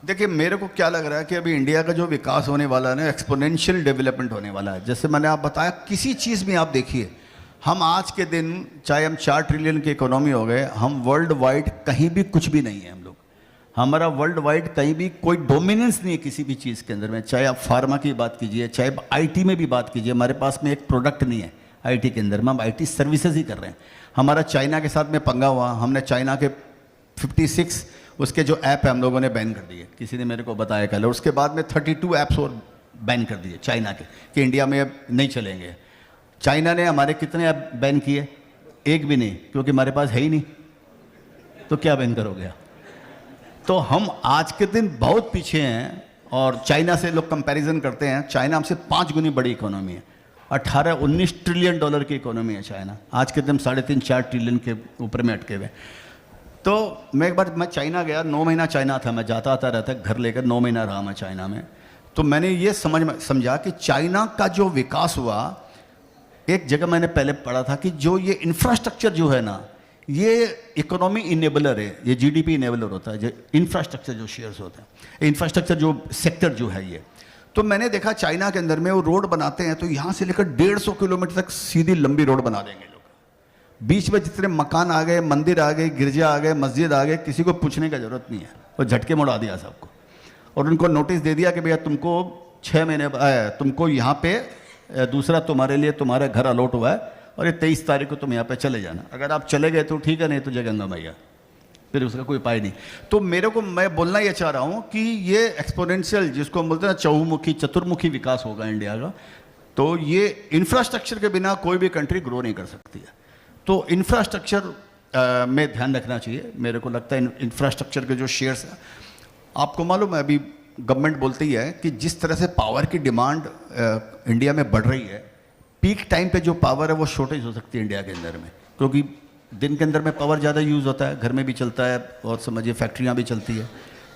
देखिए, मेरे को क्या लग रहा है कि अभी इंडिया का जो विकास होने वाला है ना, एक्सपोनेंशियल डेवलपमेंट होने वाला है। जैसे मैंने आप बताया, किसी चीज़ में आप देखिए, हम आज के दिन चाहे हम 4 ट्रिलियन की इकोनॉमी हो गए, हम वर्ल्ड वाइड कहीं भी कुछ भी नहीं है। हम लोग, हमारा वर्ल्ड वाइड कहीं भी कोई डोमिनेंस नहीं है किसी भी चीज़ के अंदर में। चाहे आप फार्मा की बात कीजिए, चाहे आईटी में भी बात कीजिए, हमारे पास में एक प्रोडक्ट नहीं है आईटी के अंदर में। हम आईटी सर्विसेज ही कर रहे हैं। हमारा चाइना के साथ में पंगा हुआ, हमने चाइना के 56 उसके जो ऐप है हम लोगों ने बैन कर दिए। किसी ने मेरे को बताया कल। और उसके बाद में 32 ऐप्स और बैन कर दिए चाइना के, कि इंडिया में अब नहीं चलेंगे। चाइना ने हमारे कितने ऐप बैन किए? एक भी नहीं, क्योंकि हमारे पास है ही नहीं। तो क्या बैन करोगे आप? तो हम आज के दिन बहुत पीछे हैं। और चाइना से लोग कंपैरिजन करते हैं, चाइना हमसे 5 गुनी बड़ी इकोनॉमी है। 18-19 ट्रिलियन डॉलर की इकोनॉमी है चाइना। आज के दिन 3.5-4 ट्रिलियन के ऊपर में अटके हुए। तो मैं चाइना गया, 9 महीना चाइना था, मैं जाता आता रहता, घर लेकर 9 महीना रहा मैं चाइना में। तो मैंने ये समझा कि चाइना का जो विकास हुआ, एक जगह मैंने पहले पढ़ा था कि जो ये इंफ्रास्ट्रक्चर जो है ना, ये इकोनॉमी इनेबलर है, ये जीडीपी इनेबलर होता है। जो इंफ्रास्ट्रक्चर जो शेयर्स होते हैं, इंफ्रास्ट्रक्चर जो सेक्टर जो है ये। तो मैंने देखा चाइना के अंदर में वो रोड बनाते हैं तो यहाँ से लेकर 150 किलोमीटर तक सीधी लंबी रोड बना देंगे लोग। बीच में जितने मकान आ गए, मंदिर आ गए, गिरजा आ गए, मस्जिद आ गए, किसी को पूछने का जरूरत नहीं है, वो झटके में उड़ा दिया सबको। और उनको नोटिस दे दिया कि भैया तुमको 6 महीने तुमको यहाँ पे दूसरा तुम्हारे लिए तुम्हारा घर अलॉट हुआ है, और ये 23 तारीख को तुम यहाँ पे चले जाना। अगर आप चले गए तो ठीक है, नहीं तो जय गंगा मैया, फिर उसका कोई उपाय नहीं। तो मेरे को, मैं बोलना ये चाह रहा हूँ कि ये एक्सपोनेंशियल, जिसको हम बोलते हैं ना चहुमुखी चतुर्मुखी विकास होगा इंडिया का। तो ये इंफ्रास्ट्रक्चर के बिना कोई भी कंट्री ग्रो नहीं कर सकती है। तो इंफ्रास्ट्रक्चर में ध्यान रखना चाहिए। मेरे को लगता है इंफ्रास्ट्रक्चर के जो शेयर्स हैं, आपको मालूम है अभी गवर्नमेंट बोलती है कि जिस तरह से पावर की डिमांड इंडिया में बढ़ रही है, पीक टाइम पे जो पावर है वो शॉर्टेज हो सकती है इंडिया के अंदर में। क्योंकि दिन के अंदर में पावर ज़्यादा यूज़ होता है, घर में भी चलता है, और समझिए फैक्ट्रियाँ भी चलती है।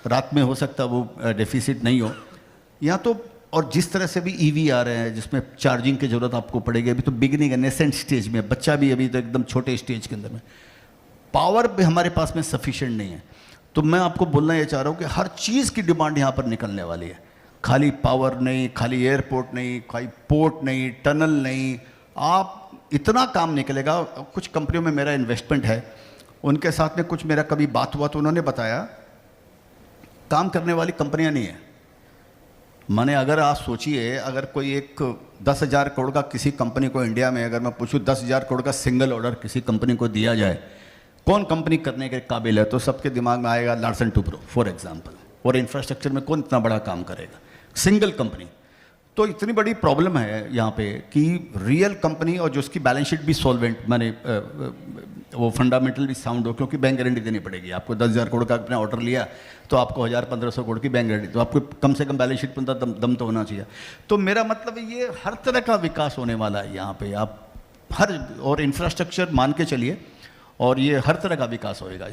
रात में हो सकता है वो डेफिसिट नहीं हो यहाँ तो। और जिस तरह से भी ईवी आ रहे हैं जिसमें चार्जिंग की ज़रूरत आपको पड़ेगी, अभी तो बिगनिंग है, नेसेंट स्टेज में, बच्चा भी अभी तो एकदम छोटे स्टेज के अंदर में, पावर भी हमारे पास में सफिशिएंट नहीं है। तो मैं आपको बोलना ये चाह रहा हूँ कि हर चीज़ की डिमांड यहाँ पर निकलने वाली है। खाली पावर नहीं, खाली एयरपोर्ट नहीं, खाली पोर्ट नहीं, टनल नहीं, आप इतना काम निकलेगा। कुछ कंपनियों में मेरा इन्वेस्टमेंट है, उनके साथ में कुछ मेरा कभी बात हुआ तो उन्होंने बताया काम करने वाली कंपनियाँ नहीं है। माने अगर आप सोचिए, अगर कोई एक 10,000 करोड़ का किसी कंपनी को इंडिया में, अगर मैं पूछूं 10,000 करोड़ का सिंगल ऑर्डर किसी कंपनी को दिया जाए, कौन कंपनी करने के काबिल है, तो सबके दिमाग में आएगा लार्सन टुब्रो फॉर एग्जांपल। और इंफ्रास्ट्रक्चर में कौन इतना बड़ा काम करेगा, सिंगल कंपनी। तो इतनी बड़ी प्रॉब्लम है यहाँ पे कि रियल कंपनी और जो उसकी बैलेंस शीट भी सॉल्वेंट, माने वो फंडामेंटल भी साउंड हो, क्योंकि बैंक गारंटी देनी पड़ेगी आपको। 10,000 करोड़ का अपना ऑर्डर लिया तो आपको 1,000-1,500 करोड़ की बैंक गारंटी, तो आपको कम से कम बैलेंस शीट पर दम तो होना चाहिए। तो मेरा मतलब ये हर तरह का विकास होने वाला है यहाँ पे, आप हर, और इंफ्रास्ट्रक्चर मान के चलिए, और ये हर तरह का विकास होएगा।